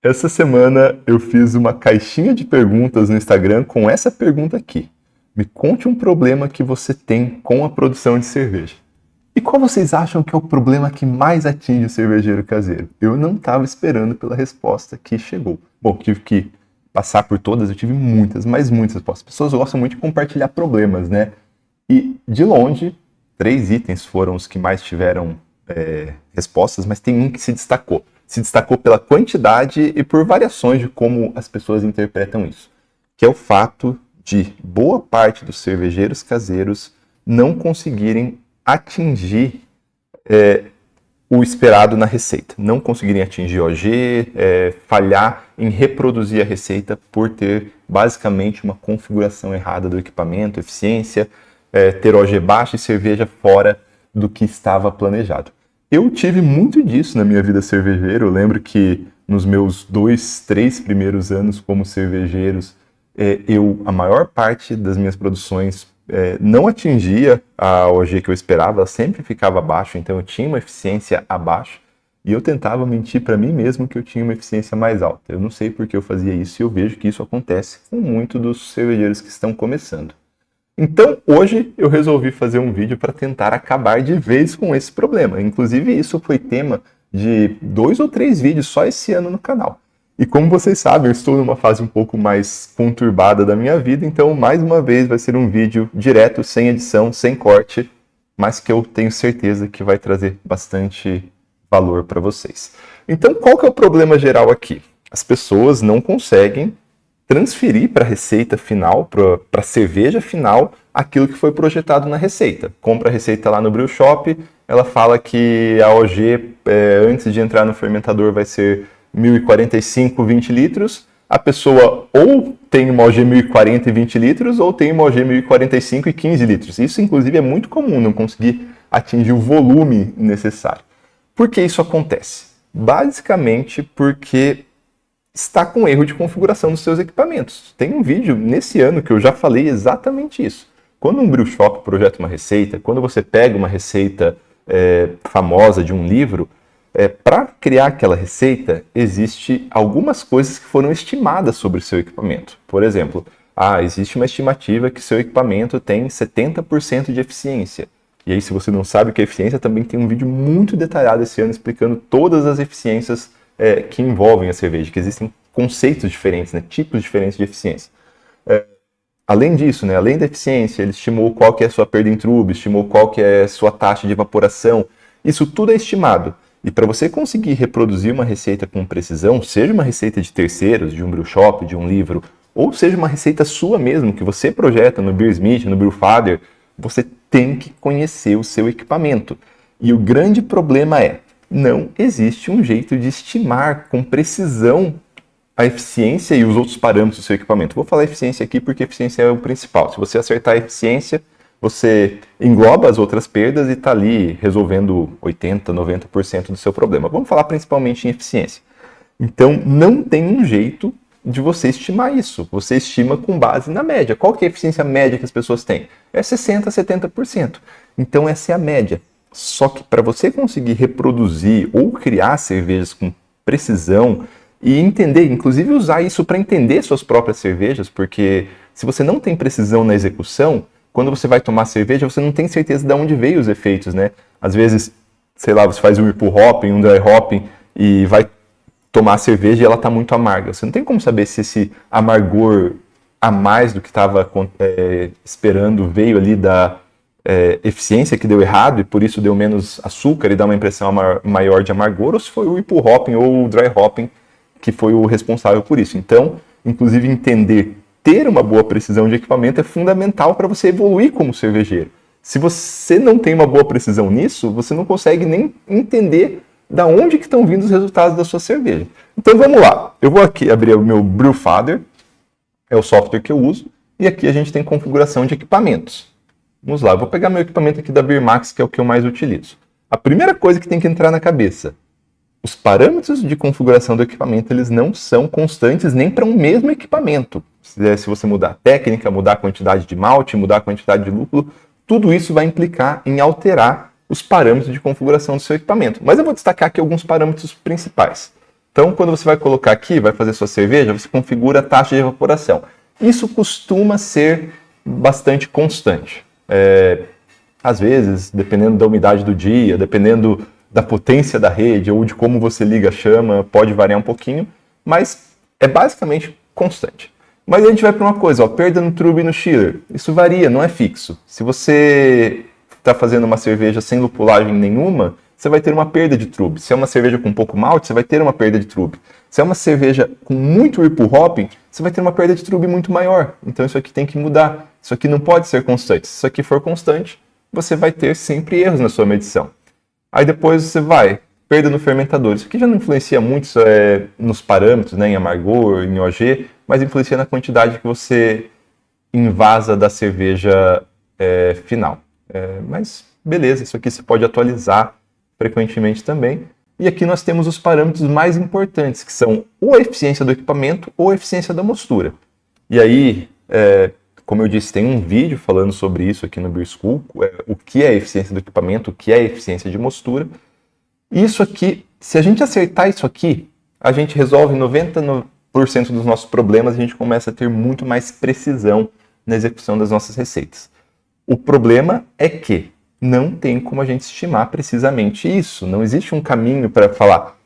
Essa semana eu fiz uma caixinha de perguntas no Instagram com essa pergunta aqui. Me conte um problema que você tem com a produção de cerveja. E qual vocês acham que é o problema que mais atinge o cervejeiro caseiro? Eu não estava esperando pela resposta que chegou. Bom, tive que passar por todas, eu tive muitas, mas muitas respostas. As pessoas gostam muito de compartilhar problemas, né? E, de longe, 3 itens foram os que mais tiveram respostas, mas tem um que se destacou. Se destacou pela quantidade e por variações de como as pessoas interpretam isso, que é o fato de boa parte dos cervejeiros caseiros não conseguirem atingir o esperado na receita, não conseguirem atingir OG, falhar em reproduzir a receita por ter basicamente uma configuração errada do equipamento, eficiência, ter OG baixo e cerveja fora do que estava planejado. Eu tive muito disso na minha vida cervejeira. Eu lembro que nos meus 2, 3 primeiros anos como cervejeiros, a maior parte das minhas produções não atingia a OG que eu esperava, ela sempre ficava abaixo, então eu tinha uma eficiência abaixo e eu tentava mentir para mim mesmo que eu tinha uma eficiência mais alta. Eu não sei por que eu fazia isso e eu vejo que isso acontece com muitos dos cervejeiros que estão começando. Então, hoje eu resolvi fazer um vídeo para tentar acabar de vez com esse problema. Inclusive, isso foi tema de 2 ou 3 vídeos só esse ano no canal. E como vocês sabem, eu estou numa fase um pouco mais conturbada da minha vida, então, mais uma vez, vai ser um vídeo direto, sem edição, sem corte, mas que eu tenho certeza que vai trazer bastante valor para vocês. Então, qual que é o problema geral aqui? As pessoas não conseguem transferir para a receita final, para a cerveja final, aquilo que foi projetado na receita. Compra a receita lá no Brew Shop, ela fala que a OG, antes de entrar no fermentador, vai ser 1045, 20 litros. A pessoa ou tem uma OG 1040 e 20 litros, ou tem uma OG 1045 e 15 litros. Isso, inclusive, é muito comum, não conseguir atingir o volume necessário. Por que isso acontece? Basicamente porque está com erro de configuração dos seus equipamentos. Tem um vídeo nesse ano que eu já falei exatamente isso. Quando um brew shop projeta uma receita, quando você pega uma receita famosa de um livro, para criar aquela receita, existe algumas coisas que foram estimadas sobre o seu equipamento. Por exemplo, existe uma estimativa que seu equipamento tem 70% de eficiência. E aí, se você não sabe o que é eficiência, também tem um vídeo muito detalhado esse ano explicando todas as eficiências que envolvem a cerveja, que existem conceitos diferentes, né, tipos diferentes de eficiência. Além disso, né, além da eficiência, ele estimou qual que é a sua perda em trube, estimou qual que é a sua taxa de evaporação. Isso tudo é estimado. E para você conseguir reproduzir uma receita com precisão, seja uma receita de terceiros, de um brew shop, de um livro, ou seja uma receita sua mesmo, que você projeta no Beersmith, no Brewfather, você tem que conhecer o seu equipamento. E o grande problema não existe um jeito de estimar com precisão a eficiência e os outros parâmetros do seu equipamento. Vou falar eficiência aqui porque eficiência é o principal. Se você acertar a eficiência, você engloba as outras perdas e está ali resolvendo 80%, 90% do seu problema. Vamos falar principalmente em eficiência. Então, não tem um jeito de você estimar isso. Você estima com base na média. Qual que é a eficiência média que as pessoas têm? É 60%, 70%. Então, essa é a média. Só que para você conseguir reproduzir ou criar cervejas com precisão e entender, inclusive usar isso para entender suas próprias cervejas, porque se você não tem precisão na execução, quando você vai tomar cerveja, você não tem certeza de onde veio os efeitos, né? Às vezes, sei lá, você faz um whirlpool hopping, um dry hopping e vai tomar a cerveja e ela está muito amarga. Você não tem como saber se esse amargor a mais do que estava esperando veio ali da eficiência que deu errado e por isso deu menos açúcar e dá uma impressão maior de amargor, ou se foi o whirlpool hopping ou o dry hopping que foi o responsável por isso. Então, inclusive, ter uma boa precisão de equipamento é fundamental para você evoluir como cervejeiro. Se você não tem uma boa precisão nisso, você não consegue nem entender da onde que estão vindo os resultados da sua cerveja. Então vamos lá, eu vou aqui abrir o meu Brewfather, é o software que eu uso, e aqui a gente tem configuração de equipamentos. Vamos lá, eu vou pegar meu equipamento aqui da Beermax, que é o que eu mais utilizo. A primeira coisa que tem que entrar na cabeça: os parâmetros de configuração do equipamento eles não são constantes nem para um mesmo equipamento. Se você mudar a técnica, mudar a quantidade de malte, mudar a quantidade de lúpulo, tudo isso vai implicar em alterar os parâmetros de configuração do seu equipamento. Mas eu vou destacar aqui alguns parâmetros principais. Então, quando você vai colocar aqui, vai fazer sua cerveja, você configura a taxa de evaporação. Isso costuma ser bastante constante. Às vezes, dependendo da umidade do dia, dependendo da potência da rede ou de como você liga a chama, pode variar um pouquinho, mas é basicamente constante. Mas a gente vai para uma coisa, perda no trube e no chiller. Isso varia, não é fixo. Se você está fazendo uma cerveja sem lupulagem nenhuma, você vai ter uma perda de trube. Se é uma cerveja com pouco malte, você vai ter uma perda de trube. Se é uma cerveja com muito ripple hopping, você vai ter uma perda de trube muito maior. Então isso aqui tem que mudar. Isso aqui não pode ser constante. Se isso aqui for constante, você vai ter sempre erros na sua medição. Aí depois você vai, perda no fermentador. Isso aqui já não influencia muito nos parâmetros, né, em amargor, em OG, mas influencia na quantidade que você invasa da cerveja final. Mas beleza, isso aqui você pode atualizar frequentemente também. E aqui nós temos os parâmetros mais importantes, que são ou a eficiência do equipamento ou a eficiência da mostura. E aí, como eu disse, tem um vídeo falando sobre isso aqui no Beer School, o que é a eficiência do equipamento, o que é a eficiência de mostura. Isso aqui, se a gente acertar isso aqui, a gente resolve 90% dos nossos problemas e a gente começa a ter muito mais precisão na execução das nossas receitas. O problema é que não tem como a gente estimar precisamente isso. Não existe um caminho para falar,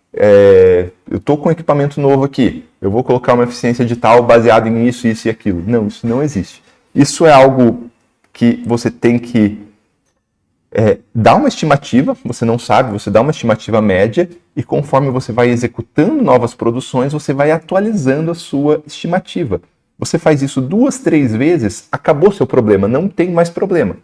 eu estou com um equipamento novo aqui, eu vou colocar uma eficiência de tal baseado em isso, isso e aquilo. Não, isso não existe. Isso é algo que você tem que dar uma estimativa, você não sabe, você dá uma estimativa média e conforme você vai executando novas produções, você vai atualizando a sua estimativa. Você faz isso 2, 3 vezes, acabou seu problema, não tem mais problema.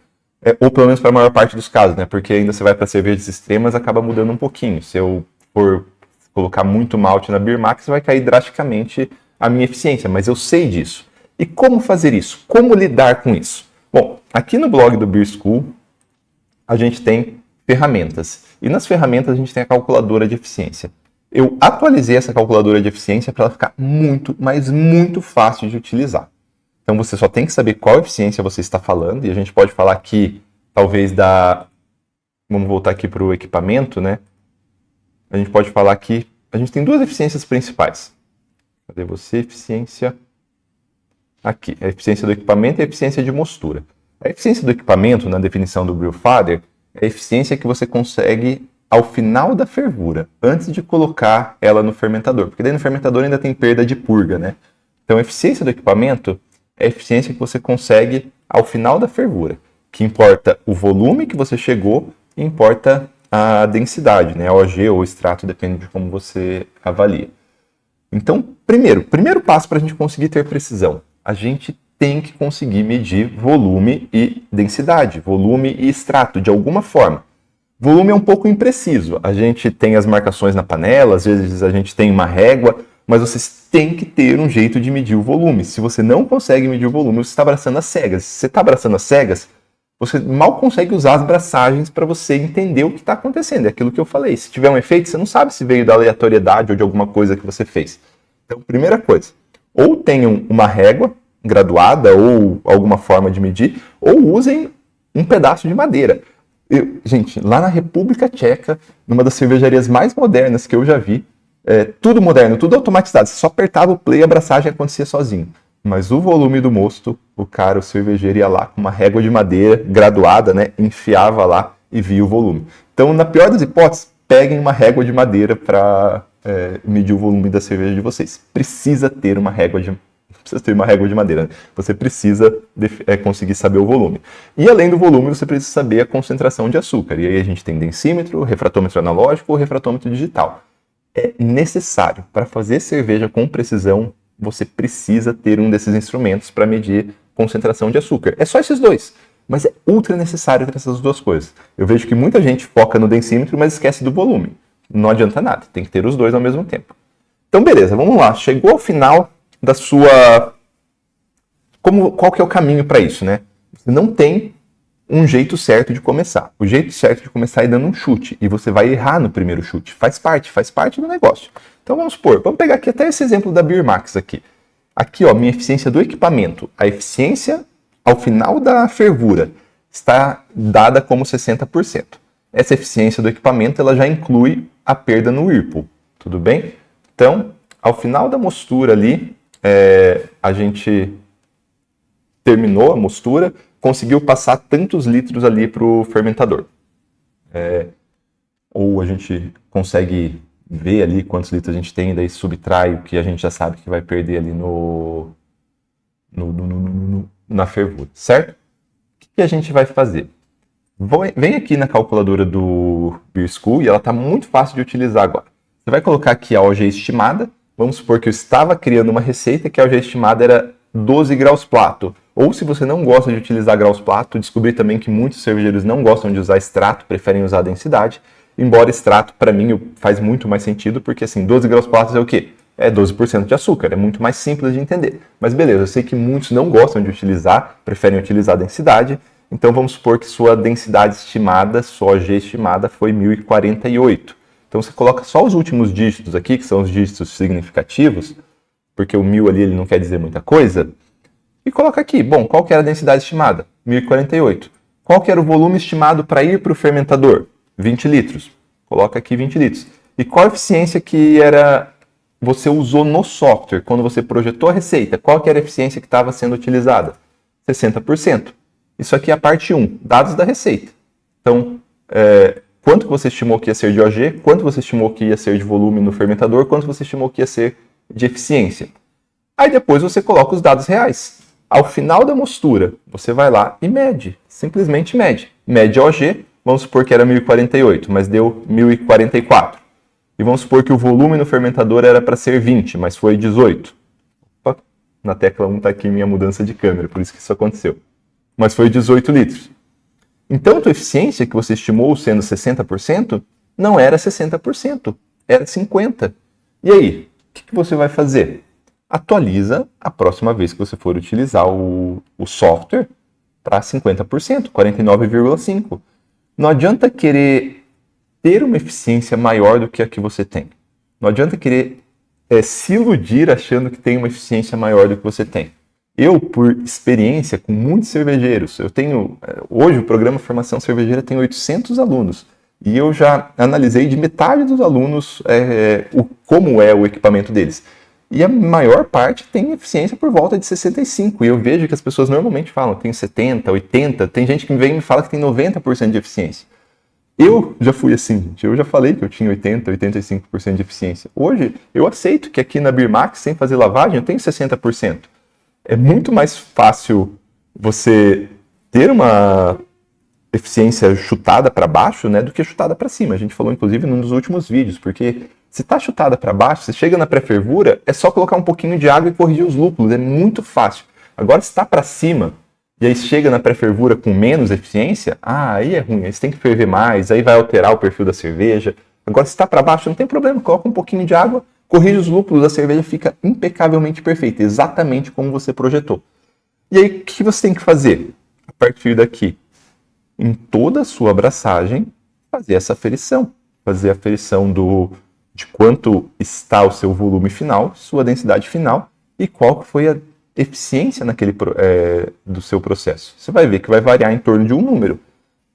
Ou pelo menos para a maior parte dos casos, né? Porque ainda você vai para cervejas extremas, acaba mudando um pouquinho. Se eu for colocar muito malte na Beer Max, vai cair drasticamente a minha eficiência, mas eu sei disso. E como fazer isso? Como lidar com isso? Bom, aqui no blog do Beer School, a gente tem ferramentas. E nas ferramentas a gente tem a calculadora de eficiência. Eu atualizei essa calculadora de eficiência para ela ficar muito, mas muito fácil de utilizar. Então você só tem que saber qual eficiência você está falando, e a gente pode falar aqui, talvez vamos voltar aqui para o equipamento, né? A gente pode falar que a gente tem 2 eficiências principais. Cadê você? Eficiência. Aqui, a eficiência do equipamento e a eficiência de mostura. A eficiência do equipamento, na definição do Brewfather, é a eficiência que você consegue ao final da fervura, antes de colocar ela no fermentador. Porque daí no fermentador ainda tem perda de purga, né? Então a eficiência do equipamento é a eficiência que você consegue ao final da fervura, que importa o volume que você chegou e importa a densidade, né? A OG ou extrato, depende de como você avalia. Então, primeiro passo para a gente conseguir ter precisão, a gente tem que conseguir medir volume e densidade, volume e extrato, de alguma forma. Volume é um pouco impreciso, a gente tem as marcações na panela, às vezes a gente tem uma régua, mas vocês têm que ter um jeito de medir o volume. Se você não consegue medir o volume, você está abraçando as cegas. Se você está abraçando as cegas, você mal consegue usar as braçagens para você entender o que está acontecendo. É aquilo que eu falei. Se tiver um efeito, você não sabe se veio da aleatoriedade ou de alguma coisa que você fez. Então, primeira coisa, ou tenham uma régua graduada ou alguma forma de medir, ou usem um pedaço de madeira. Gente, lá na República Tcheca, numa das cervejarias mais modernas que eu já vi, tudo moderno, tudo automatizado. Você só apertava o play e a abraçagem acontecia sozinho. Mas o volume do mosto, o cervejeiro ia lá com uma régua de madeira graduada, né, enfiava lá e via o volume. Então, na pior das hipóteses, peguem uma régua de madeira para medir o volume da cerveja de vocês. Precisa ter uma régua de madeira. Né? Você precisa conseguir saber o volume. E além do volume, você precisa saber a concentração de açúcar. E aí a gente tem densímetro, refratômetro analógico ou refratômetro digital. É necessário. Para fazer cerveja com precisão, você precisa ter um desses instrumentos para medir concentração de açúcar. É só esses 2, mas é ultra necessário ter essas 2 coisas. Eu vejo que muita gente foca no densímetro, mas esquece do volume. Não adianta nada, tem que ter os 2 ao mesmo tempo. Então beleza, vamos lá. Chegou ao final da sua... Qual que é o caminho para isso, né? Você não tem um jeito certo de começar. O jeito certo de começar é dando um chute. E você vai errar no primeiro chute. Faz parte do negócio. Então vamos pegar aqui até esse exemplo da Beer Max aqui. Aqui, ó, minha eficiência do equipamento. A eficiência ao final da fervura está dada como 60%. Essa eficiência do equipamento ela já inclui a perda no Whirlpool. Tudo bem? Então, ao final da mostura ali, a gente terminou a mostura, conseguiu passar tantos litros ali para o fermentador. Ou a gente consegue ver ali quantos litros a gente tem, daí subtrai o que a gente já sabe que vai perder ali na fervura, certo? O que a gente vai fazer? Vem aqui na calculadora do Beer School e ela está muito fácil de utilizar agora. Você vai colocar aqui a OG estimada. Vamos supor que eu estava criando uma receita que a OG estimada era 12 graus plato. Ou se você não gosta de utilizar graus plato, descobri também que muitos cervejeiros não gostam de usar extrato, preferem usar densidade. Embora extrato, para mim, faz muito mais sentido, porque assim, 12 graus platos é o quê? É 12% de açúcar, é muito mais simples de entender. Mas beleza, eu sei que muitos não gostam de utilizar, preferem utilizar densidade. Então vamos supor que sua densidade estimada, sua OG estimada, foi 1048. Então você coloca só os últimos dígitos aqui, que são os dígitos significativos, porque o 1000 ali ele não quer dizer muita coisa, e coloca aqui, bom, qual que era a densidade estimada? 1048. Qual que era o volume estimado para ir para o fermentador? 20 litros. Coloca aqui 20 litros. E qual a eficiência que você usou no software, quando você projetou a receita? Qual que era a eficiência que estava sendo utilizada? 60%. Isso aqui é a parte 1, dados da receita. Então, quanto que você estimou que ia ser de OG, quanto você estimou que ia ser de volume no fermentador, quanto você estimou que ia ser de eficiência. Aí depois você coloca os dados reais. Ao final da mostura, você vai lá e mede, simplesmente mede. Mede a OG, vamos supor que era 1048, mas deu 1044. E vamos supor que o volume no fermentador era para ser 20, mas foi 18. Opa, na tecla 1 está aqui minha mudança de câmera, por isso que isso aconteceu. Mas foi 18 litros. Então, a tua eficiência que você estimou sendo 60%, não era 60%, era 50%. E aí, o que você vai fazer? Atualiza a próxima vez que você for utilizar o software para 50%, 49,5%. Não adianta querer ter uma eficiência maior do que a que você tem. Não adianta querer se iludir achando que tem uma eficiência maior do que você tem. Eu, por experiência com muitos cervejeiros, hoje o programa Formação Cervejeira tem 800 alunos. E eu já analisei de metade dos alunos como é o equipamento deles. E a maior parte tem eficiência por volta de 65%. E eu vejo que as pessoas normalmente falam, tem 70%, 80%. Tem gente que vem e me fala que tem 90% de eficiência. Eu já fui assim, gente. Eu já falei que eu tinha 80%, 85% de eficiência. Hoje, eu aceito que aqui na Birmax, sem fazer lavagem, eu tenho 60%. É muito mais fácil você ter uma eficiência chutada para baixo, né, do que chutada para cima. A gente falou, inclusive, num dos últimos vídeos, porque se está chutada para baixo, você chega na pré-fervura, é só colocar um pouquinho de água e corrigir os lúpulos, é muito fácil. Agora, se está para cima, e aí chega na pré-fervura com menos eficiência, aí é ruim, aí você tem que ferver mais, aí vai alterar o perfil da cerveja. Agora, se está para baixo, não tem problema, coloca um pouquinho de água, corrige os lúpulos, a cerveja fica impecavelmente perfeita, exatamente como você projetou. E aí, o que você tem que fazer? A partir daqui, em toda a sua abraçagem, fazer essa aferição. Fazer a aferição de quanto está o seu volume final, sua densidade final, e qual foi a eficiência do seu processo. Você vai ver que vai variar em torno de um número.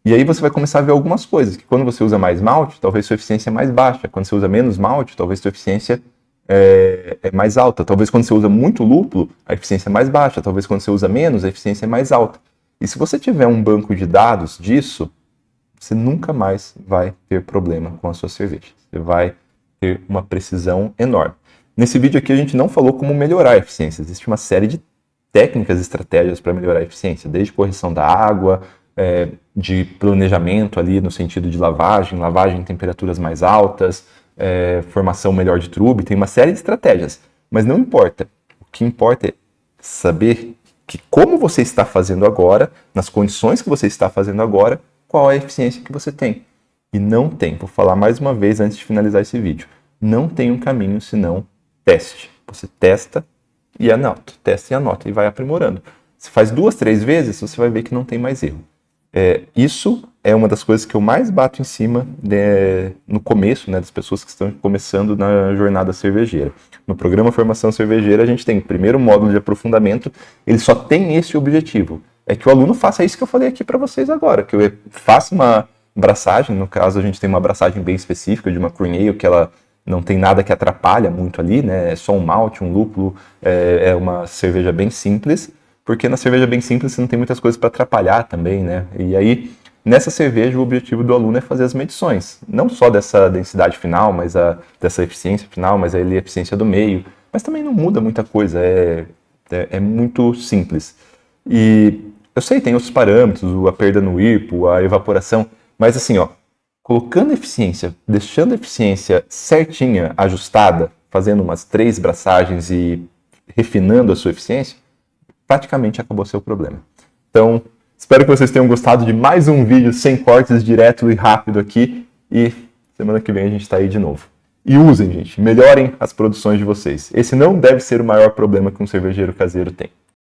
E aí você vai começar a ver algumas coisas, que quando você usa mais malte, talvez sua eficiência é mais baixa. Quando você usa menos malte, talvez sua eficiência é mais alta. Talvez quando você usa muito lúpulo, a eficiência é mais baixa. Talvez quando você usa menos, a eficiência é mais alta. E se você tiver um banco de dados disso, você nunca mais vai ter problema com a sua cerveja. Você vai ter uma precisão enorme. Nesse vídeo aqui a gente não falou como melhorar a eficiência. Existe uma série de técnicas e estratégias para melhorar a eficiência, desde correção da água, de planejamento ali no sentido de lavagem em temperaturas mais altas, formação melhor de trube, tem uma série de estratégias. Mas não importa. O que importa é saber que como você está fazendo agora, nas condições que você está fazendo agora, qual é a eficiência que você tem. E não tem, vou falar mais uma vez antes de finalizar esse vídeo, não tem um caminho senão teste. Você testa e anota, testa e anota e vai aprimorando. Você faz 2, 3 vezes, você vai ver que não tem mais erro. Isso é uma das coisas que eu mais bato em cima no começo, né, das pessoas que estão começando na jornada cervejeira. No programa Formação Cervejeira, a gente tem o primeiro módulo de aprofundamento, ele só tem esse objetivo. É que o aluno faça isso que eu falei aqui para vocês agora, que eu faça uma braçagem, no caso a gente tem uma braçagem bem específica de uma Cream Ale, que ela não tem nada que atrapalha muito ali, né? É só um malte, um lúpulo, é uma cerveja bem simples, porque na cerveja bem simples você não tem muitas coisas para atrapalhar também, né? E aí, nessa cerveja, o objetivo do aluno é fazer as medições, não só dessa densidade final, mas dessa eficiência final, mas a eficiência do meio, mas também não muda muita coisa, é muito simples. E eu sei, tem outros parâmetros, a perda no IRPO, a evaporação, mas assim, ó, colocando eficiência, deixando a eficiência certinha, ajustada, fazendo umas 3 braçagens e refinando a sua eficiência, praticamente acabou seu problema. Então, espero que vocês tenham gostado de mais um vídeo sem cortes, direto e rápido aqui. E semana que vem a gente está aí de novo. E usem, gente, melhorem as produções de vocês. Esse não deve ser o maior problema que um cervejeiro caseiro tem.